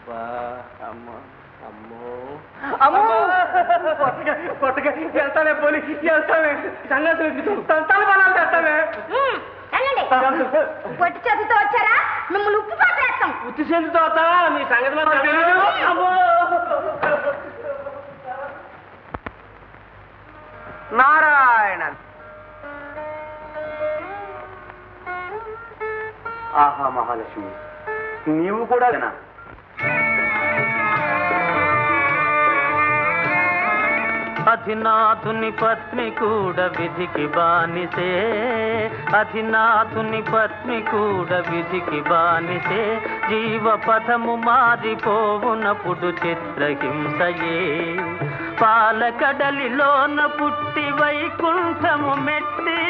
అమ్మో అమ్మో అమ్మో కొట్టగా వెళ్తానే పోలి వెళ్తామే సంగతి తలబనాలు చేస్తామే పొట్టి చేతితో వచ్చారా మిమ్మల్ని ఉప్పు పాత్రేస్తాం. ఉత్తి చేతితో వస్తావా మీ సంగతి మాత్రం తెలియదు. అమ్మో నారాయణ. ఆహా మహాలక్ష్మి, నీవు కూడా అధినాథుని పత్ని కూడా విధికి బానిసే, అధినాథుని పత్ని కూడా విధికి బానిసే, జీవపథము మారిపోవునప్పుడు చిత్రహింసయే, పాలకడలిలోన పుట్టి వైకుంఠము మెట్టి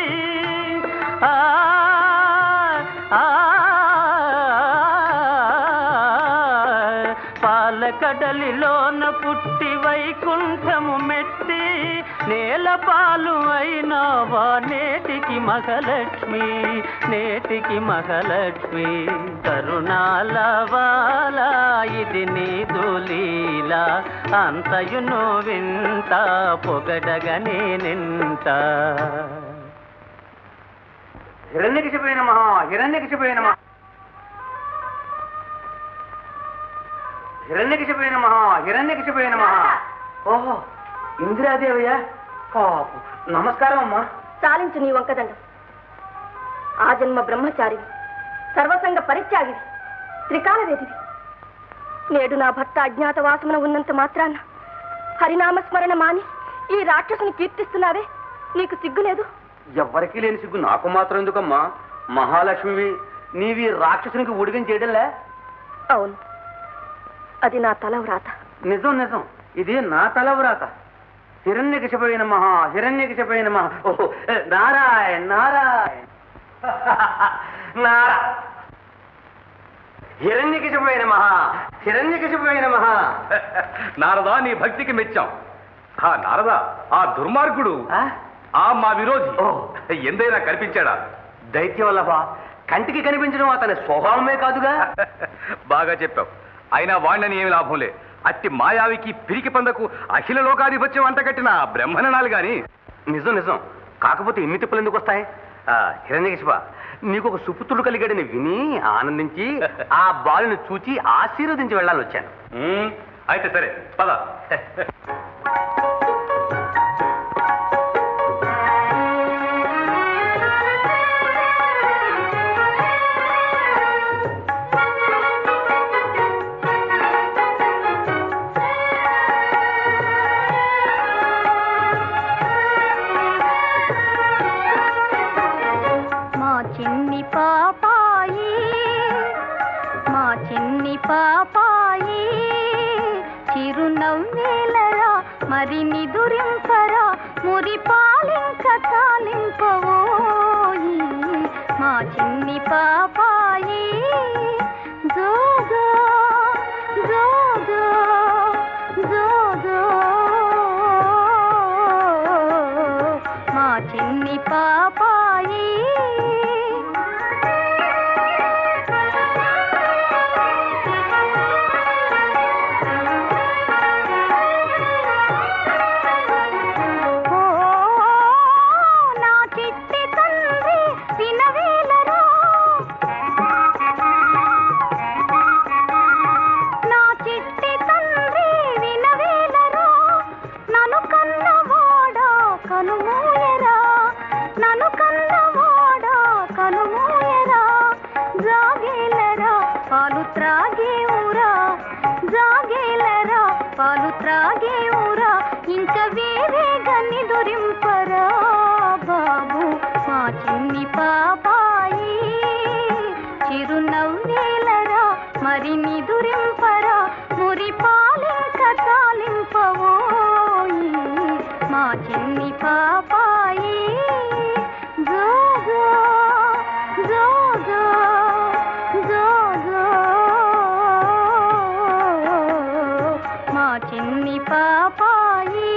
పాలకడలిలోన పుట్టి వైకుంఠము మెట్టి నేల పాలు అయినావా నేటికి మహాలక్ష్మి, నేటికి మహాలక్ష్మి. కరుణాలవాల ఇది నీదు లీల, అంతయును వింత పొగడగనే నింత. హిరణ్యకశిపే నమః, హిరణ్యకశిపే నమః, హిరణ్యకశిపే నమః, హిరణ్యకశిపే నమః. ఓహో ఇందిరాదేవయ్య, పాపు నమస్కారం అమ్మా. చాలించు నీ వంకదండం. ఆ జన్మ బ్రహ్మచారివి, సర్వసంగ పరిత్యాగివి, త్రికాలవేదివి. నేడు నా భర్త అజ్ఞాతవాసమున ఉన్నంత మాత్రాన హరినామస్మరణ మాని ఈ రాక్షసుని కీర్తిస్తున్నావే, నీకు సిగ్గులేదు? ఎవ్వరికీ లేని సిగ్గు నాకు మాత్రం ఎందుకమ్మా? మహాలక్ష్మివి నీవి రాక్షసునికి ఉడిగం చేయడంలే. అవును, అది నా తల వ్రాత. నిజం నిజం, ఇది నా తల వ్రాత. హిరణ్యకశిపే నమః, హిరణ్యకశిపే నమః. ఓహో నారాయణ నారాయణ నారా హిరణ్యకశిపే నమః, హిరణ్యకశిపే నమః. నారదా, నీ భక్తికి మెచ్చాం. నారదా, ఆ దుర్మార్గుడు ఆ మా విరోధి ఎందైనా కనిపించాడా? దైత్యవల్లభ, కంటికి కనిపించడం అతని స్వభావమే కాదుగా. బాగా చెప్పావు. అయినా వాణ్ణని ఏమి లాభంలే. అట్టి మాయావికి పిరికి పందకు అఖిల లోకాధిపత్యం అంటగట్టిన బ్రహ్మణాలు గాని. నిజం నిజం, కాకపోతే ఇన్ని తిప్పులు ఎందుకు వస్తాయి? హిరణ్యకశిప, నీకు ఒక సుపుత్రుడు కలిగాడని విని ఆనందించి ఆ బాలుని చూచి ఆశీర్వదించి వెళ్ళాలని వచ్చాను. అయితే సరే పద. పాపాయి చిరునవ్వేలరా మరి నిదురింపరా మురి పాలింక తాలింపవోయి మా చిన్ని పాపాయి జోజో జోజో జోజో మా చిన్ని పాపాయి. ఇంక వేరే గన్ని దొరింపరా బాబు మా చిన్ని పాపాయి చిరునవ్వేలరా మరి నిదురింపరా మురి పాలింక తాలింపవోయి మా చిన్ని పాపాయి జోజో జోజో జోజో మా చిన్ని పాపాయి.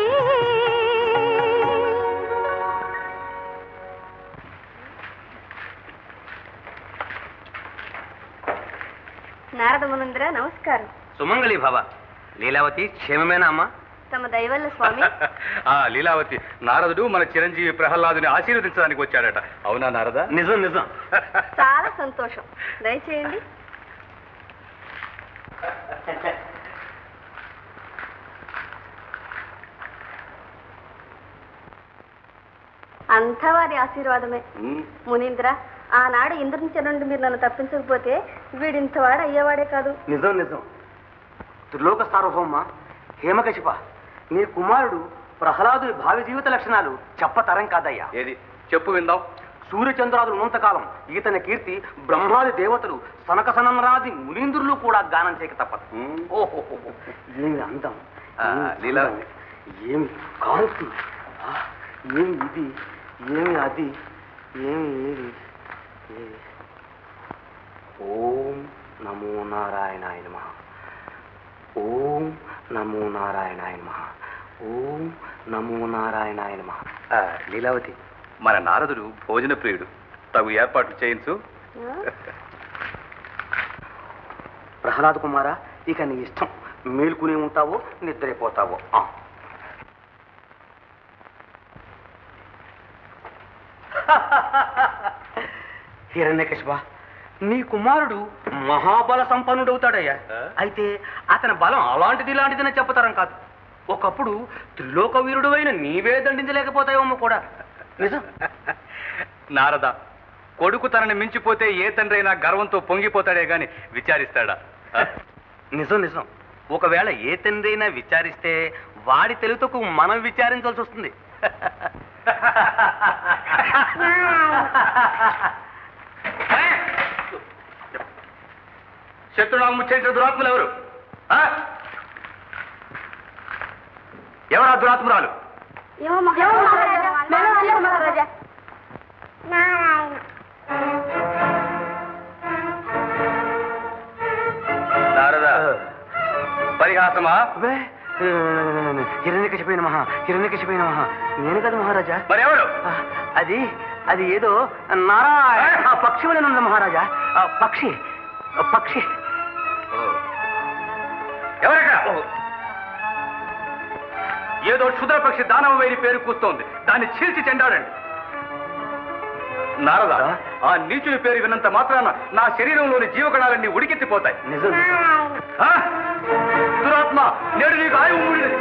నారద మునందర నమస్కారం. సుమంగళి భవ. లీలావతి క్షేమమేనా అమ్మా? తమ దయవల్ల స్వామి. ఆ లీలావతి, నారదుడు మన చిరంజీవి ప్రహ్లాదుని ఆశీర్వదించడానికి వచ్చాడట. అవునా నారద? నిజం నిజం. చాలా సంతోషం. దయచేయండి. అంతా వారి ఆశీర్వాదమే. మునీంద్ర, ఆనాడు ఇంద్రుని చెర నుండి మీరు నన్ను తప్పించకపోతే వీడింతవాడు అయ్యేవాడే కాదు. నిజం నిజం. త్రిలోక సార్వభౌమ హేమకశిప, నీ కుమారుడు ప్రహ్లాదుని భావి జీవిత లక్షణాలు చెప్పతరం కాదయ్యా. ఏది చెప్పు విందాం. సూర్యచంద్రాదులు ఉన్నంతకాలం ఈతని కీర్తి బ్రహ్మాది దేవతలు సనక సనమరాది మునీంద్రులు కూడా గానం చేయక తప్పదు. ఓహో, ఏమి అందం, లీలా, ఏమి కాంతి, ఏమి ఇది, ఏమి అది, ఏమి ఏది. ఓం నమో నారాయణాయ నమః. ఓం నమో నారాయణాయ నమః. ఓం నమో నారాయణాయ నమః. లీలావతి, మన నారదుడు భోజన ప్రియుడు. తగు ఏర్పాట్లు చేయించు. ప్రహ్లాద కుమారా, ఇక నీ ఇష్టం. మేల్కుని ఉంటావో నిద్రైపోతావో. హిరణ్యకశిప, నీ కుమారుడు మహాబల సంపన్నుడవుతాడయ్యా. అయితే అతని బలం అలాంటిది ఇలాంటిదని చెప్పతరం కాదు. ఒకప్పుడు త్రిలోక వీరుడు అయిన నీవే దండించలేకపోతాయేమో కూడా. నిజం. నారద, కొడుకు తనని మించిపోతే ఏ తండ్రి అయినా గర్వంతో పొంగిపోతాడే గాని విచారిస్తాడా? నిజం నిజం. ఒకవేళ ఏ తండ్రి అయినా విచారిస్తే వాడి తెలుగుకు మనం విచారించాల్సి వస్తుంది. శత్రునామం ముచ్చేసిన దురాత్ములు ఎవరు? ఎవరా దురాత్మురాలు? నారద, పరిహాసమా? హిరణ్యకశిపైన మహా, హిరణ్యకశిపైన మహా. నేను కదా మహారాజా. మరెవరు? అది అది ఏదో నారాయణ పక్షి వలన ఉంది మహారాజా. పక్షి పక్షి. ఎవరక్కడ? ఏదో క్షుద్ర పక్షి దానవ వైరి పేరు కూస్తోంది. దాన్ని చీల్చి చెండాడండి. నారద, ఆ నీచుని పేరు విన్నంత మాత్రాన నా శరీరంలోని జీవకణాలన్నీ ఉడికెత్తిపోతాయి. నిజం. దురాత్మ, నేడు నీకు ఆయువు మూడినది.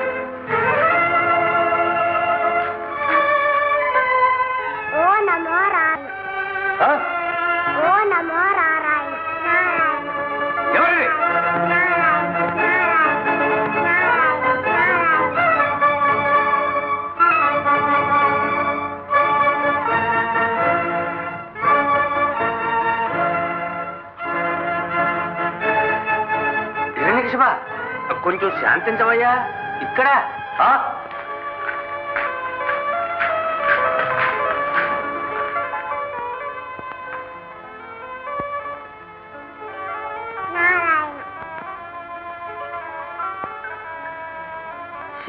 ఎవరిది? హిరణ్యకశిప, కొంచెం శాంతించవయ్యా. ఇక్కడ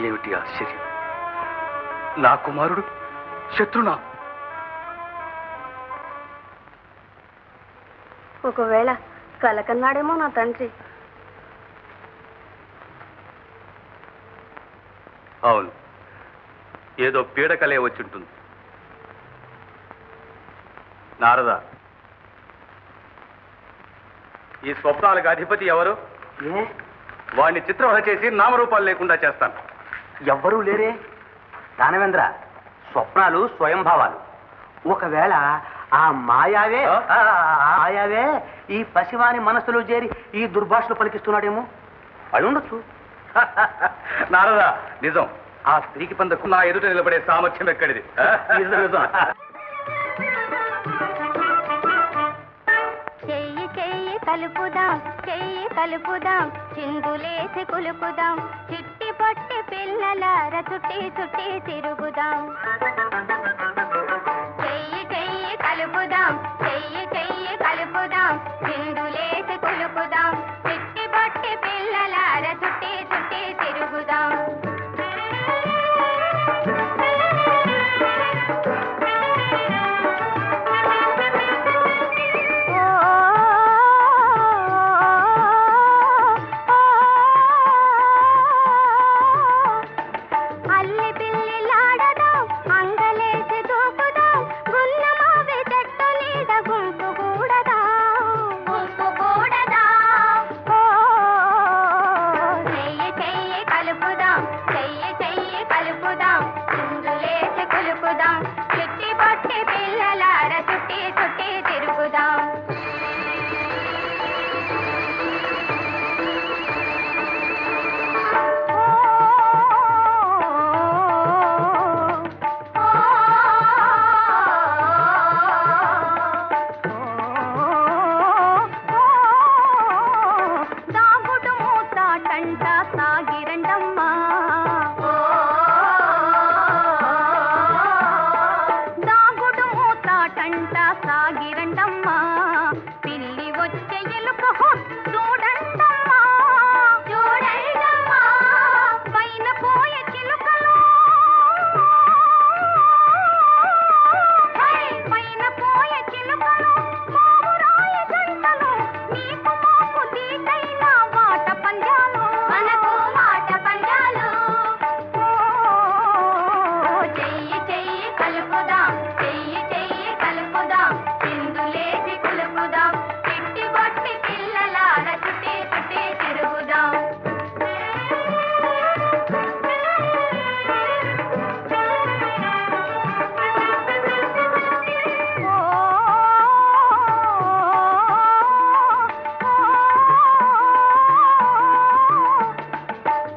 ఏమిటి ఆశ్చర్యం? నా కుమారుడు శత్రునా? ఒకవేళ కలకన్నాడేమో నా తండ్రి. అవును, ఏదో పీడకలే వచ్చుంటుంది. నారద, ఈ స్వప్నాలకు అధిపతి ఎవరు? వాడిని చిత్రవహ చేసి నామరూపాలు లేకుండా చేస్తాను. ఎవ్వరూ లేరే దానవేంద్ర. స్వప్నాలు స్వయంభావాలు. ఒకవేళ ఆ మాయావే మాయావే ఈ పసివాని మనసులో చేరి ఈ దుర్భాషలు పలికిస్తున్నాడేమో. అయి ఉండొచ్చు. నారద, నిజం. ఆ స్త్రీకి పందకు నా ఎదుట నిలబడే సామర్థ్యం ఎక్కడిది? నిజం నిజం. చెయ్యి చెయ్యి కలుపుదాం, చెయ్యి కలుపుదాం, చిందులేసి కులుకుదాం, చిట్టి పొట్టి పిల్లలార చుట్టి చుట్టి తిరుగుదాం. చెయ్యి చెయ్యి కలుపుదాం, చెయ్యి చెయ్యి కలుపుదాం, చిందులేసి కులుకుదాం, చిట్టి పొట్టి పిల్లలార చుట్టి చుట్టి తిరుగుదాం. తాటంట సాగిరండమ్మా దాగుడు మూతాటంట సాగిరండమ్మా పిల్లి వచ్చే ఎలుక చూడండమ్మా చూడండమ్మా పైన పోయే చిలుకలు పైన పోయే చిలుకలు మావురాయ జంటలు నీకు మాకు దీటైన మాట పంజాలు మనకు మాట పంజాలు చెయ్యి చెయ్యి కలుపుదాం చెయ్యి చెయ్యి కలుపుదాం చిందులేసి కులుపుదాం చిట్టి బొట్టి పిల్లలార చుట్టి చుట్టి తిరుగుదాం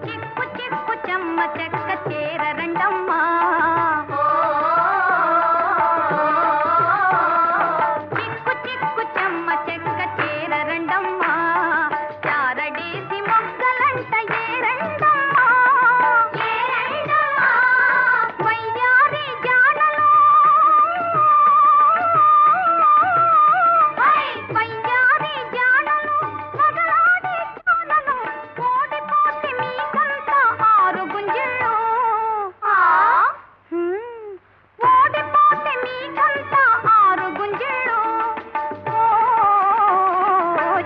చిక్కు చిక్కు చెమ్మ చెక్క చేరరండమ్మా చిక్కు చిక్కు చెమ్మ చెక్క చేరరండమ్మా చారడేసి మొగ్గలంట ఏరండమ్మా ఏరండమ్మా వయ్యారి జాడలో వయ్యారి జాడలో మొదలాడి జాడలో ఓడిపోతే మీకంతా ఆరు గుంజళ్ళు ఓడిపోతే మీకంతా ఆరు గుంజళ్ళు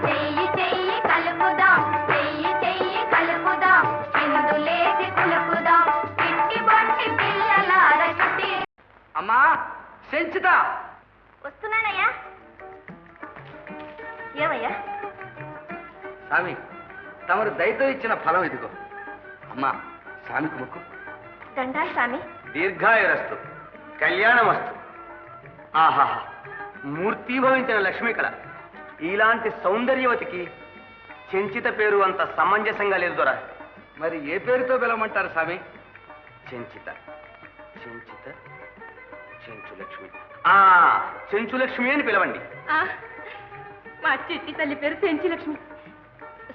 చెయ్యి చెయ్యి కలుపుదాం చెయ్యి చెయ్యి కలుపుదాం చిందులేసి కులుపుదాం చిట్టి బొట్టి పిల్లలార చుట్టి అమ్మా సెంచుతా వస్తున్నానయ్యా. ఏమయ్యా? స్వామి తమరు దయతో ఇచ్చిన ఫలం ఇదిగో అమ్మా స్వామికి ముక్కు దండాలు స్వామి. దీర్ఘాయురస్తు కళ్యాణమస్తు. ఆహా, మూర్తీభవించిన లక్ష్మీకళ. ఇలాంటి సౌందర్యవతికి చెంచిత పేరు అంత సమంజసంగా లేదు దొర. మరి ఏ పేరుతో పిలవమంటారు స్వామి? చెంచిత చెంచిత చెంచులక్ష్మి. చెంచులక్ష్మి అని పిలవండి. మా చిట్టి తల్లి పేరు సెంచిలక్ష్మి.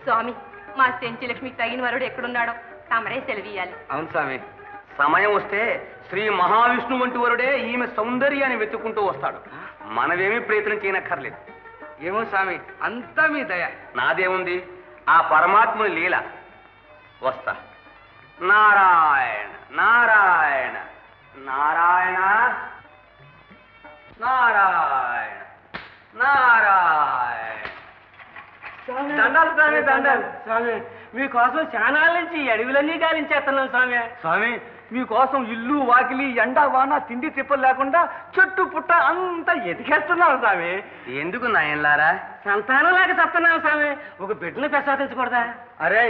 స్వామి, మా సెంచిలక్ష్మికి తగిన వరుడు ఎక్కడున్నాడో తమరే సెలవీయాలి. అవును స్వామి. సమయం వస్తే శ్రీ మహావిష్ణు వంటి వరుడే ఈమె సౌందర్యాన్ని వెతుక్కుంటూ వస్తాడు. మనమేమీ ప్రయత్నం చేయనక్కర్లేదు. ఏమో స్వామి, అంతా మీ దయ. నాదేముంది, ఆ పరమాత్ముని లీల. వస్తా. నారాయణ నారాయణ నారాయణ నారాయణ నారాయణ. దండాలు స్వామి, దండాలు స్వామి. మీకోసం చానాల నుంచి ఈ అడవులన్నీ గాలించేస్తున్నాం స్వామి. స్వామి మీకోసం ఇల్లు వాకిలి ఎండ వాన తిండి తిప్పలు లేకుండా చెట్టు పుట్ట అంతా ఎతికేస్తున్నాం స్వామి. ఎందుకు నాయనలారా? సంతానం లేక చెప్తున్నాం స్వామి. ఒక బిడ్డను ప్రసాదించకూడదా? అరే,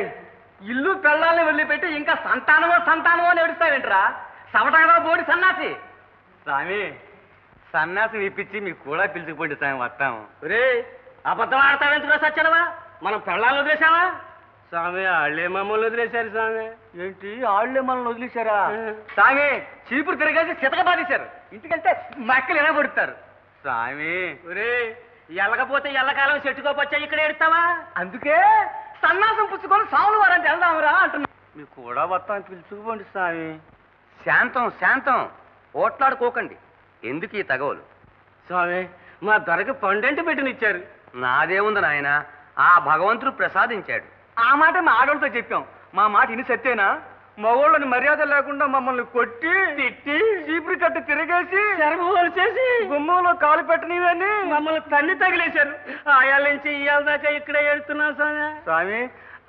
ఇల్లు పెళ్ళాలని వదిలిపెట్టి ఇంకా సంతానమో సంతానమో అని ఏడుస్తావేంట్రా? సవటగా బోడి సన్నాసి. స్వామి సన్నాసి ఇప్పించి మీకు కూడా పిలుచుకుపోండి స్వామి, వస్తాము. ఒరే, అబద్ధం ఆడతావెందుకు సచ్చనవా? మనం పెళ్ళాలను వదిలేసావా? స్వామి, వాళ్ళే మమ్మల్ని వదిలేశారు స్వామి. ఏంటి ఆళ్లే మనల్ని వదిలేశారా? స్వామి చీపురు తిరగేసి చితక బాధేశారు. ఇంటికెళ్తే మక్కలు ఎలా పడుతారు స్వామి. ఒరే, ఎల్లకపోతే ఎల్లకాలం చెట్టుకోపచ్చా ఇక్కడ ఎడతావా? అందుకే సన్నాసం పుచ్చుకొని సాములు వారంటే వెళ్దామురా అంటున్నా. మీకు కూడా వస్తాను, పిలుచుకుపోండి స్వామి. శాంతం శాంతం, ఓట్లాడుకోకండి. ఎందుకు ఈ తగవలు? స్వామి, మా దొరకి పండంటి పెట్టినిచ్చారు. నాదేముంది నాయన, ఆ భగవంతుడు ప్రసాదించాడు. ఆ మాట మా ఆడవాళ్ళతో చెప్పాం. మా మాట ఇని సత్యేనా? మగోళ్ళని మర్యాద లేకుండా మమ్మల్ని కొట్టి తిట్టి చీపురు కట్టి తిరిగేసి చెరగోలు చేసి గుమ్మంలో కాలు పెట్టనివని మమ్మల్ని తన్ని తగిలేశారు. ఆయాల నుంచి ఇయ్యాల దాకా ఇక్కడే ఎడుతున్నాం స్వామి. స్వామి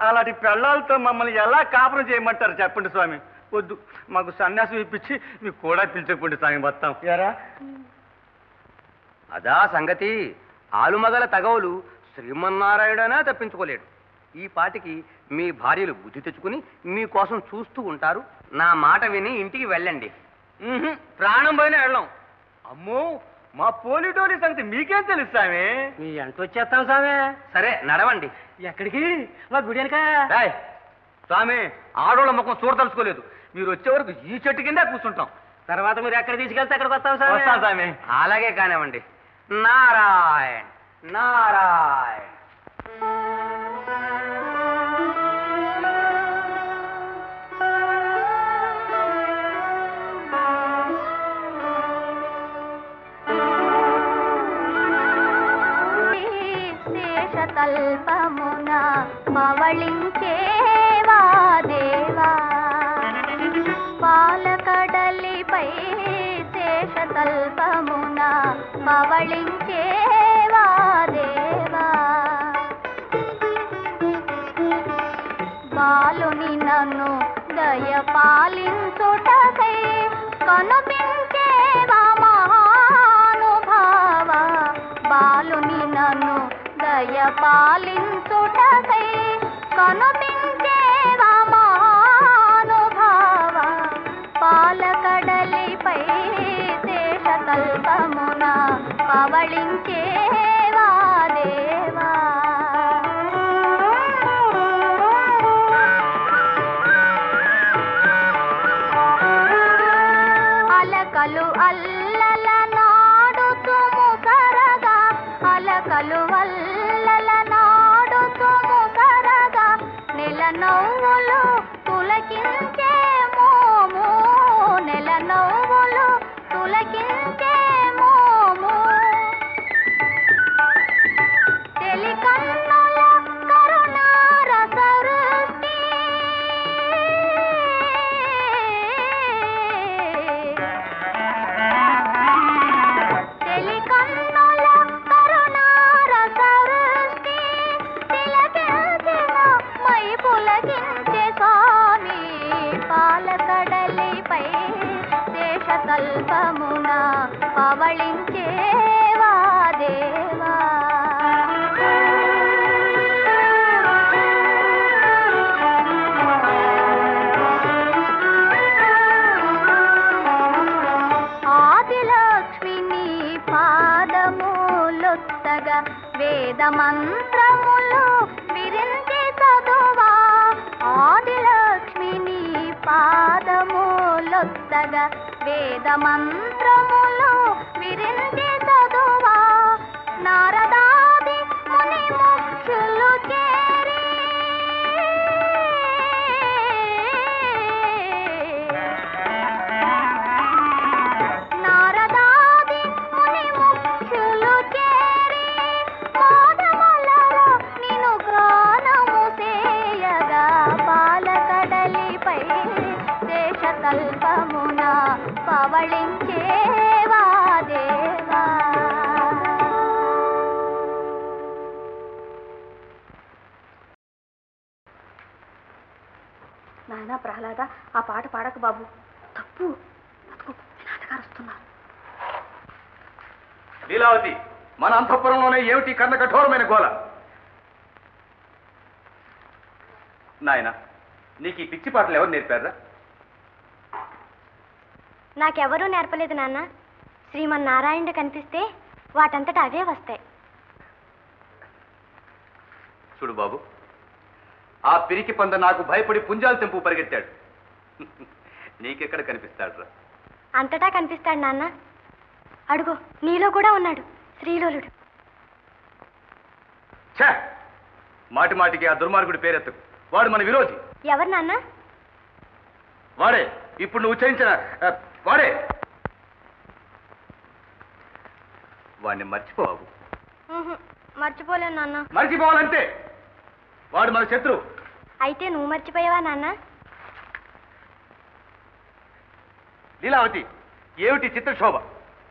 అలాంటి పెళ్ళాలతో మమ్మల్ని ఎలా కాపురం చేయమంటారు చెప్పండి స్వామి. వద్దు, మాకు సన్యాసం ఇప్పించి మీకు కూడా పిలిచకపోండి స్వామి, మొత్తం ఎరా. అదా సంగతి. ఆలుమగల తగవులు శ్రీమన్నారాయణనా తప్పించుకోలేడు. ఈ పాటికి మీ భార్యలు బుద్ధి తెచ్చుకుని మీకోసం చూస్తూ ఉంటారు. నా మాట విని ఇంటికి వెళ్ళండి. ప్రాణం పోయినా వెళ్ళాం. అమ్మో, మా పోలీటోలి సంగతి మీకేం తెలుసు స్వామి? మీ ఎంత వచ్చేస్తాం స్వామి. సరే నడవండి. ఎక్కడికి? మా గుడి వెనక. ఏయ్, స్వామి ఆడోళ్ళ ముఖం చూడదలుచుకోలేదు. మీరు వచ్చే వరకు ఈ చెట్టు కిందే కూర్చుంటాం. తర్వాత మీరు ఎక్కడ తీసుకెళ్తే అక్కడికి వస్తాం వస్తాం స్వామి. స్వామి. అలాగే కానివ్వండి. నారాయణ నారాయణ. పవళించేవా దేవా పాలకడలిపై శేషతల్పమున పవళించేవా దేవా బాలుని నన్ను దయ పాలించుటకై కనుపించేవా మహానుభావ బాలుని నన్ను దయ పాలించుటకై కనుపించేవా మహానుభావ పాలకడలిపై శేషతల్పమున పవళించేవా దేవా అలకలు అల్లల నాడుతుము సరగా అలకలు అల్లల నాడుతుము సరగా నెల నవ్వులు పులకించే మోము నెల నవ్వులు పులకించే మోము తెలికన్నుల కరుణారసరుష్టి తెలికన్నుల కరుణారసరుష్టి తిలకించిన మై పులకించే స్వామి పాలకడలిపై శేషతల్పమున పవళించేవా దేవా ఆదిలక్ష్మిని పాదములొత్తగా వేద మంత్రములు విరించి చదువా ఆదిలక్ష్మిని పాదములొత్తగా వేద మంత్రములు విరించి చదువా నారదాది ముని ముఖ్యులు చేరి నారదాది ముని ముఖ్యులు చేరి మోదమలరు నిను గానము చేయగా పాలకడలిపై శేషతల్పమున పవళించేవా దేవా నాయనా ప్రహ్లాద ఆ పాట పాడక బాబు తప్పు అదిగో మీ నాన్నగారు వస్తున్నారు లీలావతి మన అంతఃపురంలోనే ఏమిటి కర్ణ కఠోరమైన గోల నాయన నీకు ఈ పిచ్చి పాటలు ఎవరు నేర్పారా నాకెవరూ నేర్పలేదు నాన్న శ్రీమన్నారాయణుడు కనిపిస్తే వాటంతట అవే వస్తాయి చూడు బాబు ఆ పిరికి పంద నాకు భయపడి పుంజాలు తెంపు పరిగెత్తాడు నీకెక్కడ కనిపిస్తాడురా అంతటా కనిపిస్తాడు నాన్న అడుగో నీలో కూడా ఉన్నాడు శ్రీలోలుడు ఛే మాటి మాటికి ఆ దుర్మార్గుడి పేరెత్తకు వాడు మన విరోధి ఎవరు నాన్న వాడే ఇప్పుడు నువ్వు ఉచ్చరించిన వాడే వాడిని మర్చిపో బాబు మర్చిపోలేను నాన్న మర్చిపోవాలంటే వాడు మన శత్రువు అయితే నువ్వు మర్చిపోయావా నాన్న లీలావతి ఏమిటి చిత్రశోభ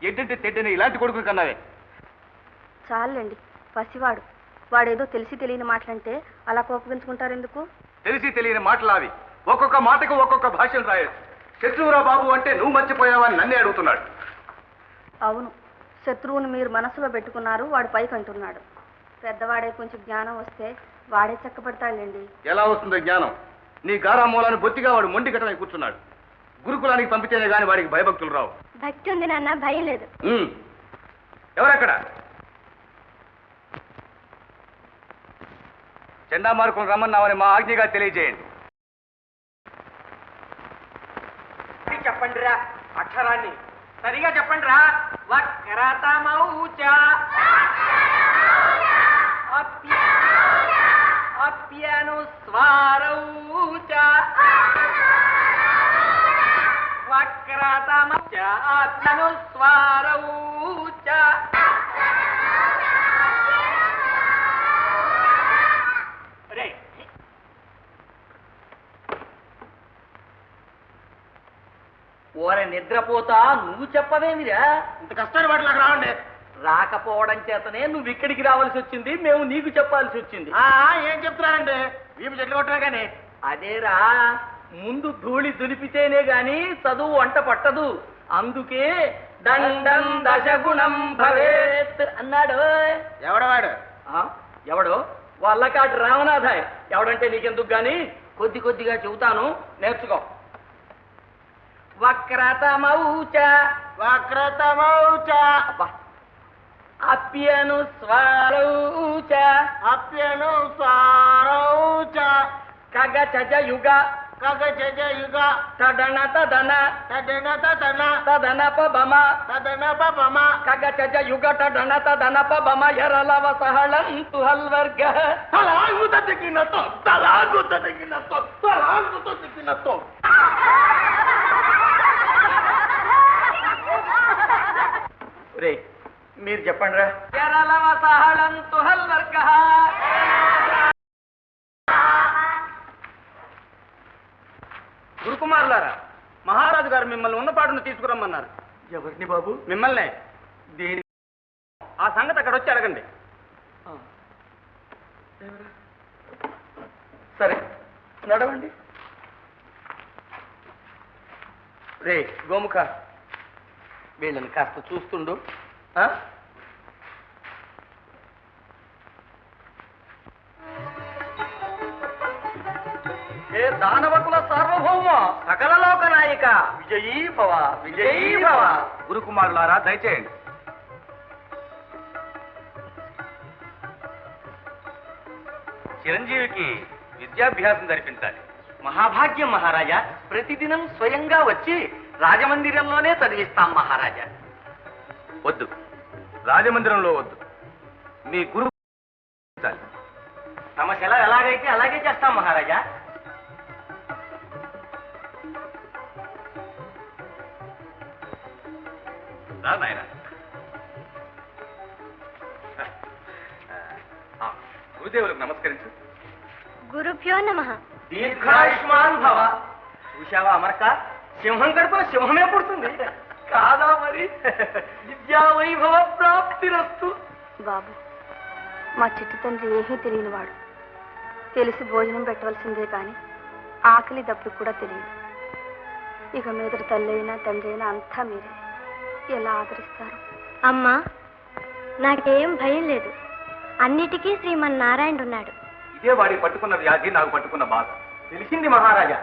ఏంటంటే తెడ్డని ఇలాంటి కొడుకుని కన్నావే చాలండి పసివాడు వాడేదో తెలిసి తెలియని మాటలంటే అలా కోపగించుకుంటారు ఎందుకు తెలిసి తెలియని మాటలావి ఒక్కొక్క మాటకు ఒక్కొక్క భాషను రాయొచ్చు శత్రువురా బాబు అంటే నువ్వు మర్చిపోయావని నన్నే అడుగుతున్నాడు అవును శత్రువుని మీరు మనసులో పెట్టుకున్నారు వాడు పైకి అంటున్నాడు పెద్దవాడే కొంచెం జ్ఞానం వస్తే వాడే చక్కబడతాడండి ఎలా వస్తుందో జ్ఞానం నీ గారామూలాన్ని బొత్తిగా వాడు మొండి కట్టమై కూర్చున్నాడు గురుకులానికి పంపితేనే గాని వాడికి భయభక్తులు రావు భక్తి ఉంది నాన్న భయం లేదు ఎవరక్కడ చండామార్కులు రమ్మన్నామని మా ఆజ్ఞగా తెలియజేయండి చెప్పండి రా అక్షరాన్ని సరిగా చెప్పండి రా వక్రతమౌచ అప్యనుస్వారౌచ వక్రతమౌచ అప్యనుస్వారౌచ రే ఓరే నిద్రపోతా నువ్వు చెప్పవేమిరా? ఇంత కష్టమైన వాటి నాకు రావండి. రాకపోవడం చేతనే నువ్వు ఇక్కడికి రావాల్సి వచ్చింది, మేము నీకు చెప్పాల్సి వచ్చింది. ఏం చెప్తున్నారండి? వీపు చెట్లు కొట్టరా కానీ. అదేరా, ముందు ధూళి దులిపితేనే గాని చదువు వంట పట్టదు. అందుకే దండం దశగుణం భవేత్ అన్నాడు. ఎవడవాడు? ఎవడో వల్లకాటి రామనాథాయ్. ఎవడంటే నీకెందుకు గాని కొద్ది కొద్దిగా చెబుతాను, నేర్చుకో. వక్రతమౌచ వక్రతమౌచ అప్యను స్వారౌచ అప్యను సారౌచ కగచజ యుగ కగజ యుగ తదన తదన తదన తదన తదనప బమ తదనప బమ కగచజ యుగ తదన తదనప బమ యరలవ సహళంతు హల్వర్గ తలాగుత తెగినతో తలాగుత తెగినతో తలాగుత తెగినతో. రే మీరు చెప్పండి రా. యరలవ సహళంతు హల్వర్గ. గురుకుమారులారా, మహారాజు గారు మిమ్మల్ని ఉన్నపాటును తీసుకురమ్మన్నారు. ఎవరిని బాబు? మిమ్మల్నే. దేని? ఆ సంగతి అక్కడ వచ్చి అడగండి. సరే నడవండి. రే గోముఖ, వీళ్ళని కాస్త చూస్తుండు. ఏ దానవకుల సార్వభౌమ సకల లోక నాయక విజయీ భవ విజయీ భవ. గురుకుమారులారా దయచేయండి. చిరంజీవికి విద్యాభ్యాసం జరిపించాలి. మహాభాగ్యం మహారాజా. ప్రతిదినం స్వయంగా వచ్చి రాజమందిరంలోనే చదివిస్తాం మహారాజా. వద్దు, రాజమందిరంలో వద్దు. మీ గురువు తమ సెలవు ఎలాగైతే అలాగే చేస్తాం మహారాజా. రా నాయన. గురుదేవులకు నమస్కరించు. గురుభ్యో నమః. దీర్ఘాయుష్మాన్ భవ. చూశావా అమరక, సింహం కడుపున సింహమే పుడుతుంది కాదా మరి? విద్యా వైభవ ప్రాప్తిరస్తు. బాబు, మా చిట్టి తండ్రి ఏమీ తెలియనివాడు. తెలిసి భోజనం పెట్టవలసిందే కానీ ఆకలి దప్పుడు కూడా తెలియదు. ఇక మీద తల్లి అయినా తండ్రి అయినా అంతా మీరే. ఎలా ఆదరిస్తారు? అమ్మా, నాకేం భయం లేదు. అన్నిటికీ శ్రీమన్నారాయణ ఉన్నాడు. ఇదే వాడికి పట్టుకున్న వ్యాధి, నాకు పట్టుకున్న బాధ. తెలిసింది మహారాజా.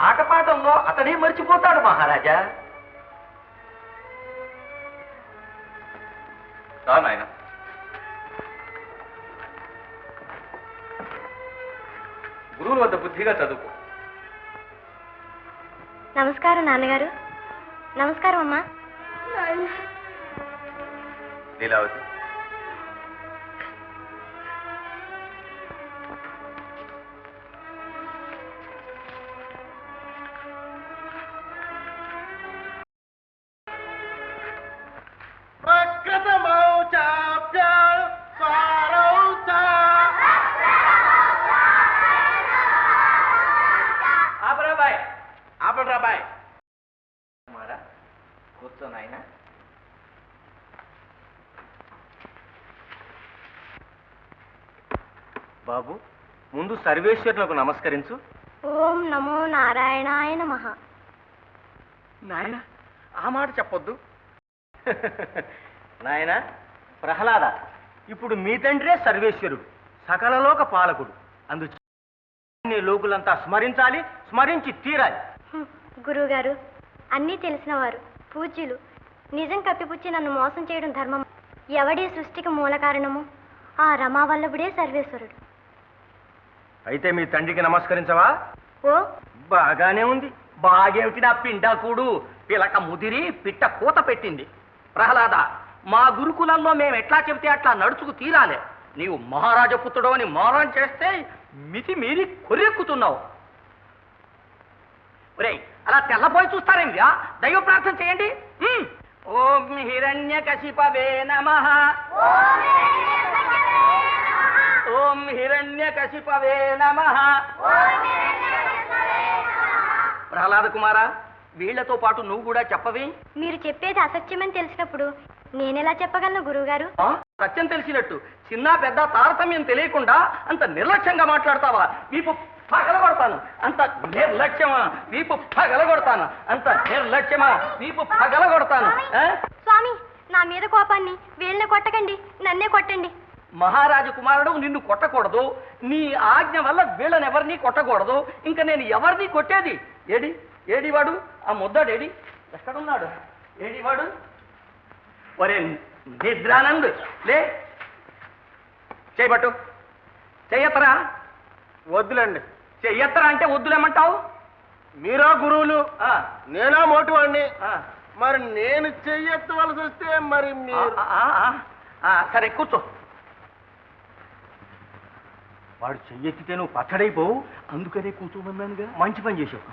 ఆటపాటల్లో అతడే మర్చిపోతాడు మహారాజా. రా నాయన. గురువుల వద్ద బుద్ధిగా చదువుకో. నమస్కారం నాన్నగారు. నమస్కారం అమ్మా. లీలావతి, ఆపరాబాయ్. కూర్చో నాయన. బాబు, ముందు సర్వేశ్వరులకు నమస్కరించు. ఓం నమో నారాయణాయ నమః. నాయన ఆ మాట చెప్పొద్దు. నాయన ప్రహ్లాద, ఇప్పుడు మీ తండ్రే సర్వేశ్వరుడు, సకలలోక పాలకుడు. అందుచే లోకులంతా స్మరించాలి, స్మరించి తీరాలి. గురువుగారు అన్నీ తెలిసినవారు, పూజ్యులు. నిజం కప్పిపుచ్చి నన్ను మోసం చేయడం ధర్మం. ఎవడి సృష్టికి మూల కారణము? ఆ రమావల్లభుడే సర్వేశ్వరుడు. అయితే మీ తండ్రికి నమస్కరించవా? ఓ, బాగానే ఉంది. బాగేమిటి నా పిండాకుడు? పిలక ముదిరి పిట్ట కూత పెట్టింది. ప్రహ్లాద, మా గురుకులంలో మేము ఎట్లా చెబితే అట్లా నడుచుకు తీరాలే. నీవు మహారాజపుత్రుడు అని మోరం చేస్తే మితి మీరి కొర్రెక్కుతున్నావు. ఒరేయ్, అలా తెల్లపోయి చూస్తారేంటి? దైవ ప్రార్థన చేయండి. ఓం హిరణ్యకశిపవే నమః. ఓం హిరణ్యకశిపవే నమః. ప్రహ్లాద కుమార, వీళ్లతో పాటు నువ్వు కూడా చెప్పవే. మీరు చెప్పేది అసత్యమని తెలిసినప్పుడు నేనెలా చెప్పగలను గురువుగారు? సత్యం తెలిసినట్టు చిన్న పెద్ద తారతమ్యం తెలియకుండా అంత నిర్లక్ష్యంగా మాట్లాడతావా? వీపు పగలగొడతాను. అంత నిర్లక్ష్యమా? వీపు పగలగొడతాను. అంత నిర్లక్ష్యమా? వీపు పగలగొడతాను. స్వామి, నా మీద కోపాన్ని వీళ్ళని కొట్టకండి, నన్నే కొట్టండి. మహారాజు కుమారుడు నిన్ను కొట్టకూడదు. నీ ఆజ్ఞ వల్ల వీళ్ళని ఎవరిని కొట్టకూడదు. ఇంకా నేను ఎవరిని కొట్టేది? ఏడివాడు? ఆ ముద్దాడేడి? ఎక్కడున్నాడు? ఏడివాడు? ఒరే నిద్రానంద్, లే, చేయబట్టు. చెయ్యత్తరా? వద్దులండి. చెయ్యత్తరా అంటే వద్దులేమంటావు? మీరా గురువులు, నేనా మోటివాడిని. ఆ. మరి నేను చెయ్యెత్తవలసి వస్తే మరి మీరు సరే కూర్చో. వాడు చెయ్యెత్తితే నువ్వు పచ్చడైపోవు, అందుకనే కూర్చోమన్నానుగా. మంచి పని చేసావు.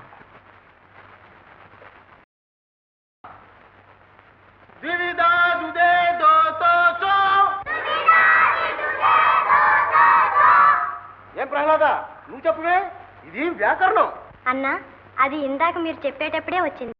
ఏం ప్రహ్లాద, నువ్వు చెప్పవే, ఇది వ్యాకరణం. అన్నా, అది ఇందాక మీరు చెప్పేటప్పుడే వచ్చింది.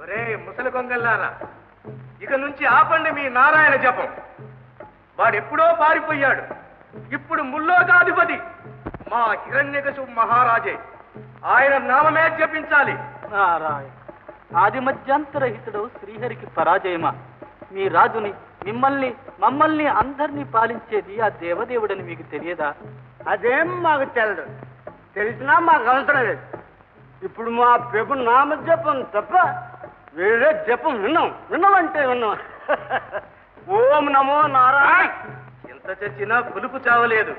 ఒరే ముసలి కొంగల్లారా, ఇక నుంచి ఆపండి మీ నారాయణ జపం. వాడెప్పుడో పారిపోయాడు. ఇప్పుడు ముల్లోకాధిపతి మా హిరణ్యకశిపు మహారాజే. ఆయన నామమే జపించాలి. నారాయణ ఆది మధ్యాంతరహితుడు శ్రీహరికి పరాజయమా? మీ రాజుని, మమ్మల్ని అందరినీ పాలించేది ఆ దేవదేవుడని మీకు తెలియదా? అదేం మాకు తెలదు. తెలిసినా మాకు అవసరం లేదు. ఇప్పుడు మా ప్రభు నామ జపం తప్ప వేరే జపం విన్నామంటే విన్నాం. ఓం నమో నారాయణ. ఎంత చచ్చినా పులుపు చావలేదు.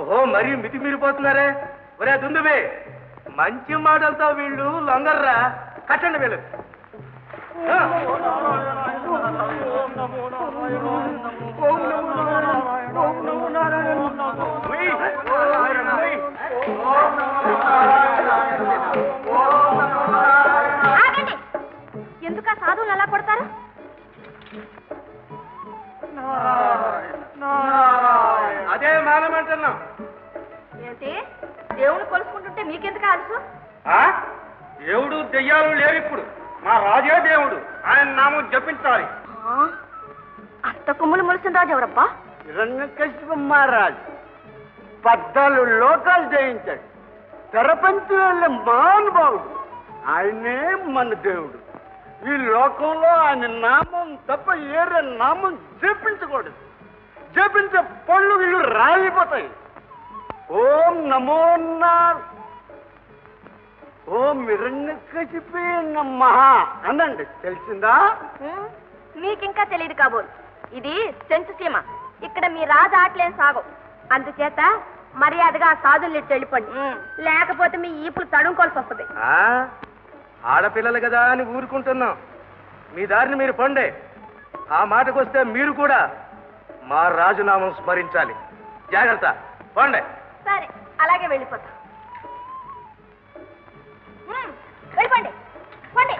ఓహో, మరీ మితిమీరిపోతున్నారే. ఒరే దుందుబే, మంచి మాటలతో వీళ్ళు లొంగర్రా. కట్టండి వీళ్ళు. ఎందుకు ఆ సాధువులు అలా కొడతారు? అదే మానమంటున్నాం. ఏంటి, దేవుని కొలుసుకుంటుంటే మీకెందుకు ఆలసు? దేవుడు దెయ్యాలు లేరు. ఇప్పుడు మా రాజే దేవుడు. ఆయన నామం జపించాలి. అంత కొమ్ములు మొలిసిన రాజు ఎవరబ్బా? హిరణ్యకశిపు మహారాజు 14 లోకాలు జయించాడు. ప్రపంచ మహానుభావుడు. ఆయనే మన దేవుడు. ఈ లోకంలో ఆయన నామం తప్ప ఏరే నామం జపించకూడదు. జపించే పళ్ళు వీళ్ళు రాలిపోతాయి. ఓం నమో ఓం హిరణ్యకశిపే నమః అనండి. తెలిసిందా? మీకింకా తెలియదు కాబోలు. ఇది సెంచు సీమ. ఇక్కడ మీ రాజు ఆటలేం సాగవు. అందుచేత మర్యాదగా ఆ సాధుల్ని వెళ్ళిపోండి. లేకపోతే మీ ఈపులు తడుముకోవాల్సి వస్తుంది. ఆడపిల్లలు కదా అని ఊరుకుంటున్నాం. మీ దారిని మీరు పండే. ఆ మాటకొస్తే మీరు కూడా మా రాజునామం స్మరించాలి. జాగ్రత్త, పండే. సరే, అలాగే వెళ్ళిపోతా. వెళ్ళిపోండి, పోండి.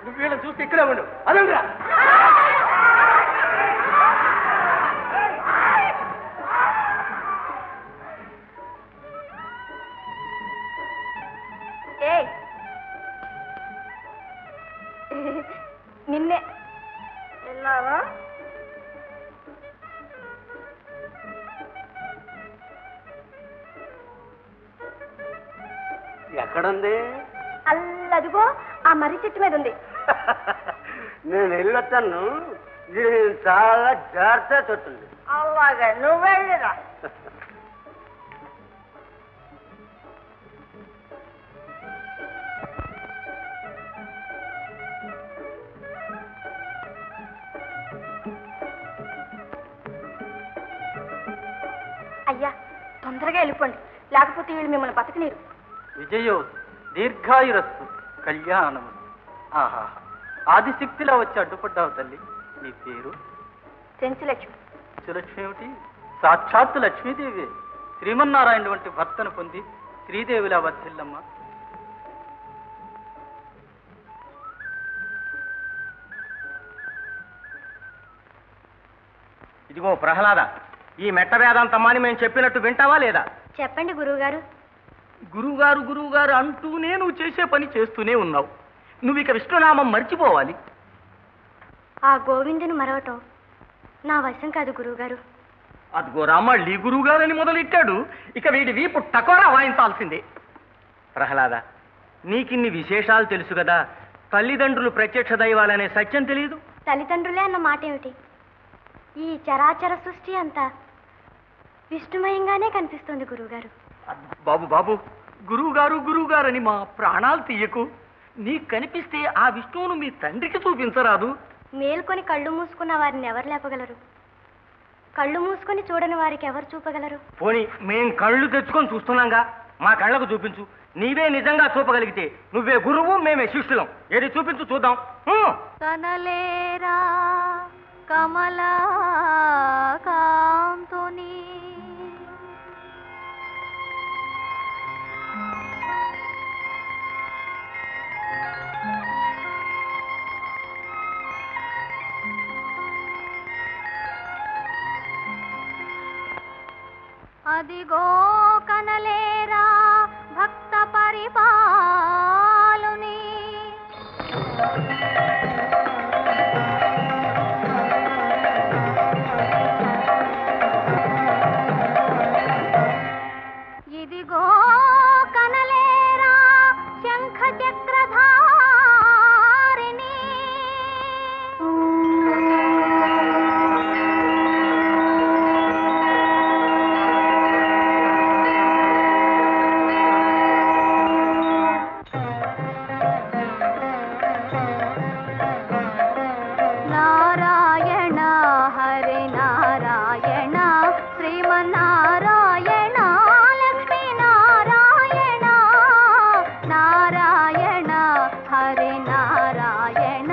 నువ్వు వీళ్ళని చూస్తే ఇక్కడే ఉండు. అదండ్రా. నిన్నే విన్నావా? ఎక్కడుంది? అల్లదిగో ఆ మర్రి చెట్టు మీద ఉంది. నేను వెళ్ళొస్తాను. ఇది చాలా జాగ్రత్త తొట్టుంది. అలాగే, నువ్వు వెళ్ళిరా. అయ్యా, తొందరగా వెళ్ళిపోండి, లేకపోతే వీళ్ళు మిమ్మల్ని బతకనీరు. విజయో దీర్ఘాయురస్సు కళ్యాణము. ఆహా, ఆదిశక్తిలా వచ్చి అడ్డుపడ్డావు తల్లి. నీ పేరు? చెంచులక్ష్మి. చెంచులక్ష్మి ఏమిటి? సాక్షాత్తు లక్ష్మీదేవి. శ్రీమన్నారాయణ వంటి భర్తను పొంది శ్రీదేవిలా వర్ధిల్లమ్మ. ఇదిగో ప్రహ్లాద, ఈ మెట్ట వేదాంతమ్మాని మేము చెప్పినట్టు వింటావా లేదా? చెప్పండి గురువుగారు. గురువుగారు గురువుగారు అంటూనే నువ్వు చేసే పని చేస్తూనే ఉన్నావు. నువ్వు ఇక విష్ణునామం మర్చిపోవాలి. ఆ గోవిందుని మరవటం నా వశం కాదు గురువుగారు. అదిగో మళ్ళీ గురువుగారని మొదలెట్టాడు. ఇక వీడి వీపు టకోరా వాయించాల్సిందే. ప్రహ్లాద, నీకిన్ని విశేషాలు తెలుసు కదా, తల్లిదండ్రులు ప్రత్యక్ష దైవాలనే సత్యం తెలియదు? తల్లిదండ్రులే అన్న మాట ఏమిటి? ఈ చరాచర సృష్టి అంతా విష్ణుమయంగానే కనిపిస్తుంది గురువుగారు. బాబు బాబు, గురువుగారు గురువుగారని మా ప్రాణాలు తీయకు. నీకు కనిపిస్తే ఆ విష్ణువును మీ తండ్రికి చూపించరాదు? మేల్కొని కళ్ళు మూసుకున్న వారిని ఎవరు లేపగలరు? కళ్ళు మూసుకొని చూడని వారికి ఎవరు చూపగలరు? పోనీ మేం కళ్ళు తెచ్చుకొని చూస్తున్నాంగా, మా కళ్ళకు చూపించు. నీవే నిజంగా చూపగలిగితే నువ్వే గురువు, మేమే శిష్యులం. ఏది చూపించు చూద్దాం. కనలేరా కమలా కాంతుని అదిగో కనలేరా భక్త పరిపాలుని ఇదిగో కనలేరా శంఖ చక్రధారిని నారాయణ హరి నారాయణ శ్రీమన్నారాయణ లక్ష్మీ నారాయణ నారాయణ హరి నారాయణ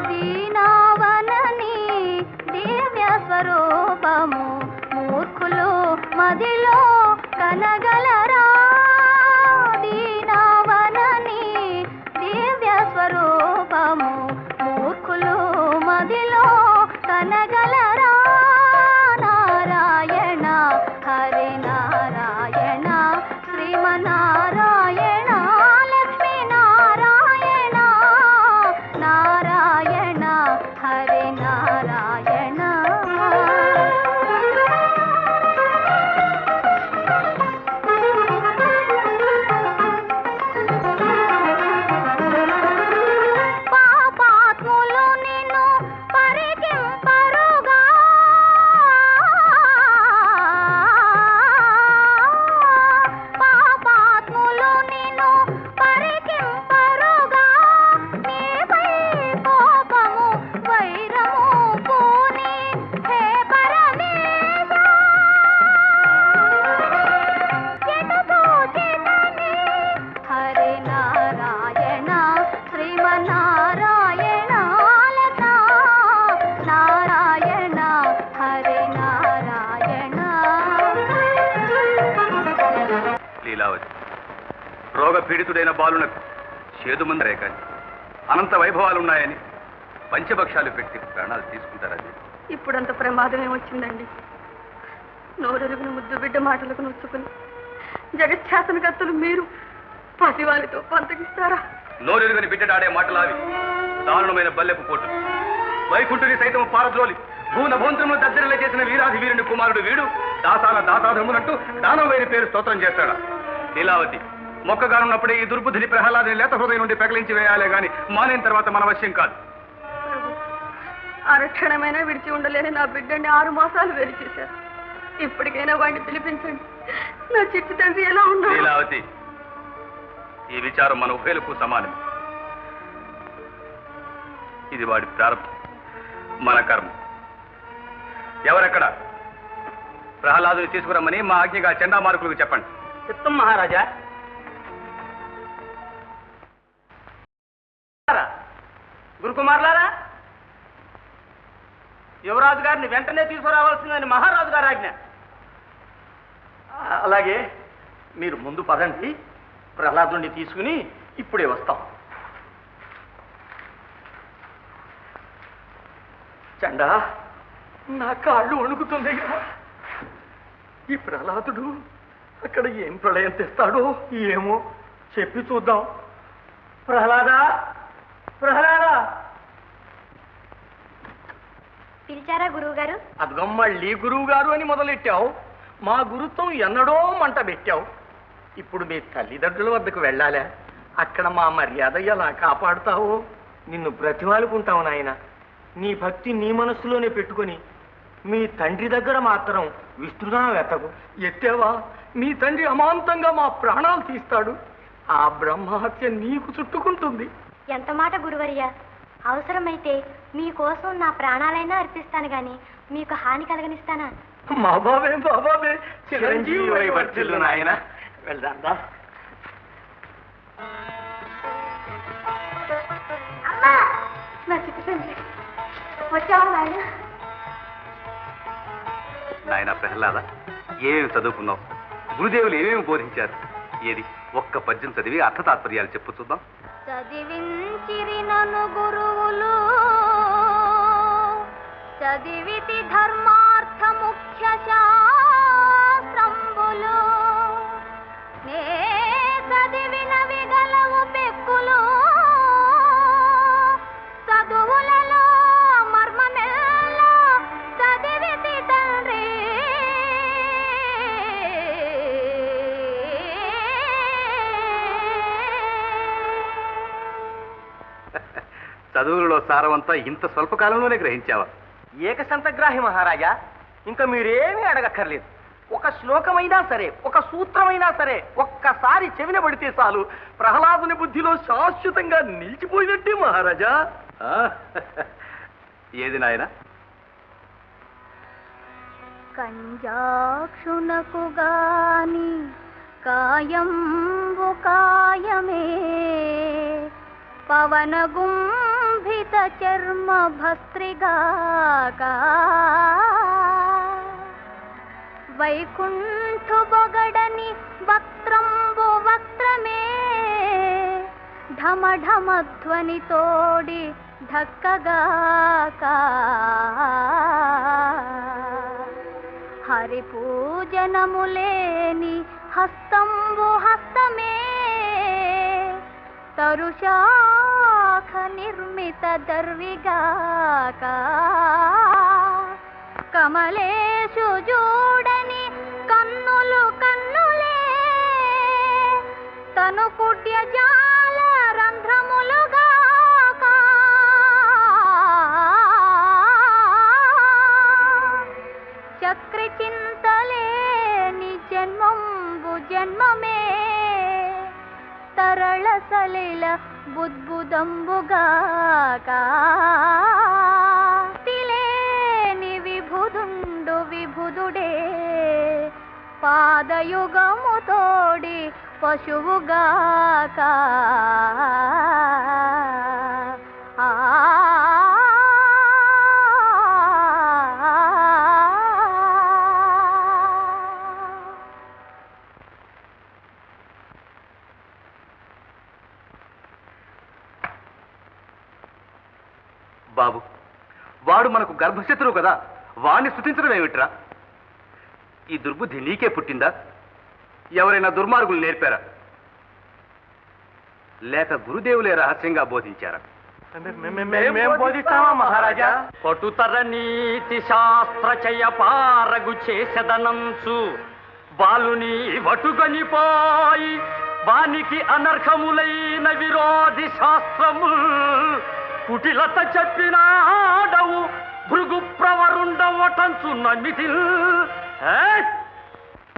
దీనావనని దివ్య స్వరూపము మూర్ఖులు మదిలో కనగలరా? దీనావనని దివ్య స్వరూపము మూర్ఖులు మదిలో కనగలరా? నారాయణ హరి నారాయణ శ్రీమన్నారాయణ లక్ష్మీ నారాయణ నారాయణ హరి నారాయణ. పాపాత్ములు నిన్ను పరికింపరుగా పాపాత్ములు నిన్ను పరికింపరుగా నీపై కోపము వైరము పూని హే పరమేశ ఎటు తోచెనని హరి నారాయణ శ్రీమన్నారాయణ లత నారాయణ హరి నారాయణ. లీలావతి, రోగ పీడితుడైన బాలునకు చేదుమందరే కానీ అనంత వైభవాలున్నాయని పంచభక్షాలు పెట్టి ప్రాణాలు తీసుకుంటారది. ఇప్పుడంత ప్రమాదం ఏమొచ్చిందండి? నోరెరుగును ముద్దు బిడ్డ మాటలకు నొచ్చుకుని జగచ్ఛాసనకర్తలు మీరు పసివాళ్ళతో పంతకిస్తారా? నోరెరుగని బిడ్డడాడే మాటలావి దారుణమైన బల్లెపు పోటు. వైకుంఠుని సైతం పారద్రోలి భూనభోంత్రములు దద్దరిలో చేసిన వీరాధి వీరుని కుమారుడు వీడు దాసాల దాసాధములంటూ దానం వేరి పేరు స్తోత్రం చేస్తాడా? లీలావతి, మొక్కగానున్నప్పుడే ఈ దుర్బుద్ధిని ప్రహ్లాదని లేత హృదయం నుండి పెకలించి వేయాలే గాని మానేన తర్వాత మన వశ్యం కాదు. ప్రభు, అరక్షణమైనా విడిచి ఉండలేని నా బిడ్డని 6 మాసాలు వేరు చేశారు. ఇప్పటికైనా వాడిని పిలిపించండి. నా చిట్టి తండ్రి ఎలా ఉన్నా? లీలావతి, ఈ విచారం మన ఉభయలకు సమానం. ఇది వాడి ప్రారంభం, మన కర్మ. ఎవరెక్కడ? ప్రహ్లాదుని తీసుకురమ్మని మా ఆజ్ఞగా చండామార్కులకు చెప్పండి. చిత్తం మహారాజా. గురుకుమారులారా, యువరాజు గారిని వెంటనే తీసుకురావాల్సిందని మహారాజు గారు ఆజ్ఞ. అలాగే మీరు ముందు పదండి, ప్రహ్లాదుని తీసుకుని ఇప్పుడే వస్తాం. చండా, నా కాళ్ళు వణుకుతున్నాయి. ఈ ప్రహ్లాదుడు అక్కడ ఏం ప్రళయం తెస్తాడో ఏమో, చెప్పి చూద్దాం. ప్రహ్లాదా, ప్రహ్లాదా. పిలిచారా గురువు గారు? అదిగో మళ్ళీ గురువు గారు అని మొదలెట్టావు. మా గురుత్వం ఎన్నడో మంట పెట్టావు. ఇప్పుడు మీ తల్లిదండ్రుల వద్దకు వెళ్ళాలా? అక్కడ మా మర్యాద ఎలా కాపాడుతావో? నిన్ను బ్రతిమాలుకుంటావు నాయన. నీ భక్తి నీ మనస్సులోనే పెట్టుకొని మీ తండ్రి దగ్గర మాత్రం విస్తృతంగా వెతకు. ఎత్తేవా, మీ తండ్రి అమాంతంగా మా ప్రాణాలు తీస్తాడు. ఆ బ్రహ్మహత్య నీకు చుట్టుకుంటుంది. ఎంత మాట గురువర్య! అవసరమైతే మీకోసం నా ప్రాణాలైనా అర్పిస్తాను గాని మీకు హాని కలగనిస్తానా? మా బాబే చిరంజీవి వర్ధిల్లు నాయన. వెళ్దాందా? నా చిట్టి తండ్రి వచ్చావా నాయన? నాయన ప్రహ్లాద, ఏమేమి చదువుకున్నావు? గురుదేవులు ఏమేమి బోధించారు? ఏది ఒక్క పద్యం చదివి అర్థ తాత్పర్యాలు చెప్పు చూద్దాం. చదివించిరి నన్ను గురువులు, చదివితి ధర్మార్థ ముఖ్య శాస్త్రంబులు, నే చదివినవి గలవు పెక్కులు, చదువులలో మర్మమెల్లా చదివితి తండ్రి. చదువులలో సారవంతా ఇంత స్వల్పకాలంలోనే గ్రహించావా? ఏకసంతగ్రాహి మహారాజా, ఇంకా మీరేమీ అడగక్కర్లేదు. ఒక శ్లోకమైనా సరే, ఒక సూత్రమైనా సరే ఒక్కసారి చెవిన పడితే చాలు ప్రహ్లాదుని బుద్ధిలో శాశ్వతంగా నిలిచిపోయినట్టే మహారాజా. ఏది నాయన? కంజాక్షునకు గాని కాయంబు కాయమే, పవనగుంభిత చర్మ భస్త్రిగాక, వైకుంఠు బొగడని వక్త్రంబు వక్త్రమే, ఢమఢమధ్వని తోడి ఢక్కగాక, హరి పూజనములేని హస్తంబు హస్తమే, తరుశాఖ నిర్మిత దర్విగాక, కమలేశు జూడని కన్నులు కన్నులే, తను కుడ్య జాల రంధ్రములుగాక, చక్రి చింతలేని జన్మంబు జన్మమే, తరళ సలిల బుద్బుదంబుగాక, తిలేని విభుదుండు విభుదుడే, పాదయుగము తోడి పశువుగాక, బాబు, వాడు మనకు గర్భశత్రువు కదా, వాణ్ణి స్తుతించడం ఏమిట్రా? ఈ దుర్బుద్ధి నీకే పుట్టిందా? ఎవరైనా దుర్మార్గులు నేర్పారా? లేక గురుదేవులే రహస్యంగా బోధించారా? మేం బోధిస్తామా మహారాజా? పటుతర నీతి శాస్త్ర చయ పారగు చేసెదనంచు, బాలుని వటుగనిపాయి వానికి అనర్హములైన విరోధి శాస్త్రము, కుటిలత చెప్పినాడవు భృగు ప్రవరుండవటంచు నమితి.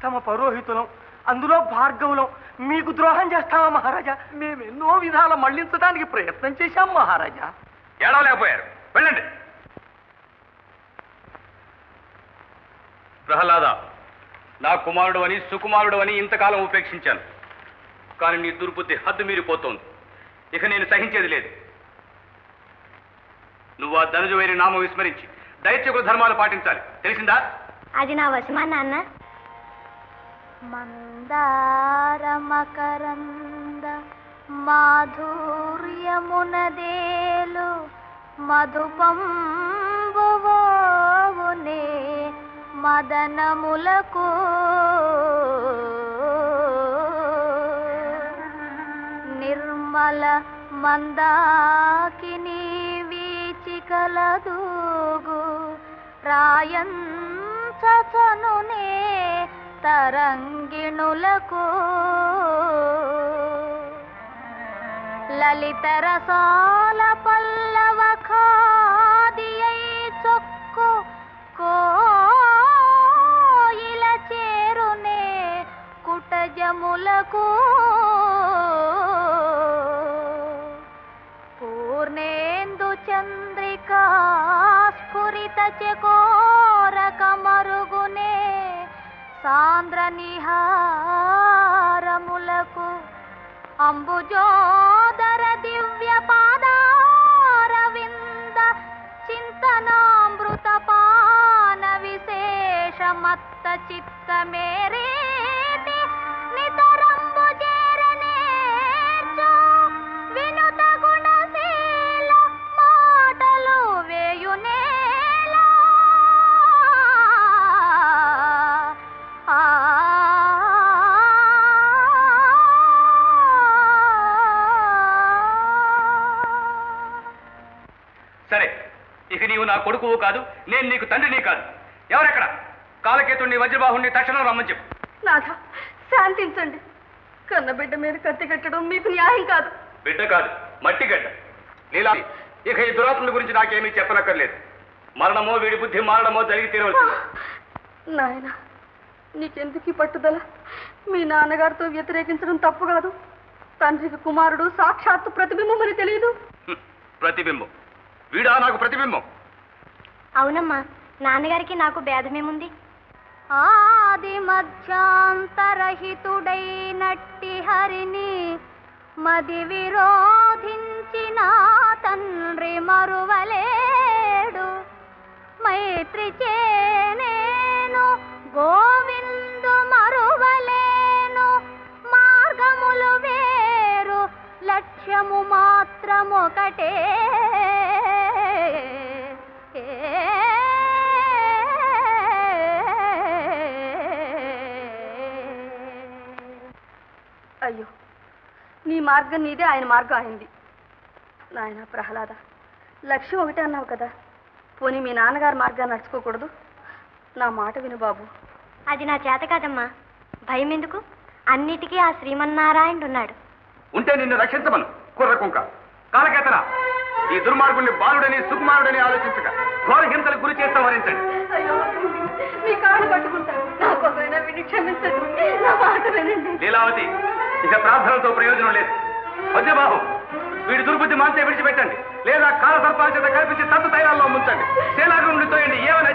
తమ పరోహితులం, అందులో భార్గవులం, మీకు ద్రోహం చేస్తామా మహారాజా? మేమెన్నో విధాల మళ్లించడానికి ప్రయత్నం చేశాం మహారాజా. ఏడవలేకపోయారు, వెళ్ళండి. ప్రహ్లాద, నా కుమారుడు అని సుకుమారుడు అని ఇంతకాలం ఉపేక్షించాను. కానీ నీ దుర్బుద్ధి హద్దు మీరిపోతోంది. ఇక నేను సహించేది లేదు. నువ్వు ఆ ధనుజువైన నామం విస్మరించి దైత్యకుల ధర్మాలు పాటించాలి. తెలిసిందా? అది నా వశమా నాన్న? మందార మకరంద మాధుర్యమునదేలు మధుపంబువోవునే మదనములకు నిర్మల మందాకిని వీచికలదూగు రాయంచనునే తరంగిణులకు లలిత రసాల పల్లవ ఖాదియై చొక్కు కోయిల చేరునే కుటజములకు పూర్ణేందు చంద్రికా స్ఫురిత చకోరక మరుగునే సాంద్ర నిహారములకు అంబుజోదర దివ్య పాదారవింద చింతనామృత పాన విశేషమత్త చిత్త మేరేటి నితరంబు చేరనేర్చు వినుత గుణశీల మాటలు వేయునేలా సరే, ఇక నీవు నా కొడుకువు కాదు, నేను నీకు తండ్రిని కాదు. ఎవరెక్కడ? కాలకేతుడిని వజ్రబాహుణ్ణి తక్షణం రమ్మని చెప్పు. నాథ, శాంతించండి. కన్నబిడ్డ మీద కత్తి కట్టడం మీకు న్యాయం కాదు. బిడ్డ కాదు, మట్టి గడ్డ. లీలా, ఇక ఈ దురాత్మల గురించి నాకేమీ చెప్పనక్కర్లేదు. మరణమో వీడి బుద్ధి మారడమో జరిగి తీరవలసింది. నాయన, నీకెందుకు ఈ పట్టుదల? మీ నాన్నగారితో వ్యతిరేకించడం తప్పు కాదు. తండ్రికి కుమారుడు సాక్షాత్తు ప్రతిబింబం అని తెలియదు. ప్రతిబింబం? వీడా నాకు ప్రతిబింబం? అవునమ్మా, నాన్నగారికి నాకు భేదమేముంది? ఆది మధ్యాంతరహితుడైనట్టి హరిని మది విరోధించిన తండ్రి మరువలేడు. మైత్రి చేనేను గోవిందు మరువలేను. మార్గములు వేరు, లక్ష్యము మాత్రమొకటే. అయ్యో, నీ మార్గం నీదే, ఆయన మార్గం అయింది. నాయన ప్రహ్లాద, లక్ష్యం ఒకటే అన్నావు కదా, పోనీ మీ నాన్నగారి మార్గాన్ని నడుచుకోకూడదు? నా మాట విను బాబు. అది నా చేత కాదమ్మా. భయం ఎందుకు? అన్నిటికీ ఆ శ్రీమన్నారాయణుడు ఉన్నాడు. ఉంటే నిన్ను రక్షించమను కుర్రకుంక. కాలకేతన, ఈ దుర్మార్గుణ్ణి బాలుడని సుకుమారుడని ఆలోచించక ఘోర హింసలకు గురి చేస్తాం వరించండి. అయ్యో, మీ కాళ్ళు పట్టుకుంటాను. నా కోసమైనా విని క్షమించండి. నా మాట వినండి. లీలావతి, ఇక ప్రార్థనలతో ప్రయోజనం లేదు. వజ్రబాహు, వీడి దుర్బుద్ధి మాంతే విడిచిపెట్టండి, లేదా కాల సర్పాల చేత కల్పించి తత్తు తైలాల్లో ముంచండి. శేలాగ్రం నుండి తోయండి. ఏమైనా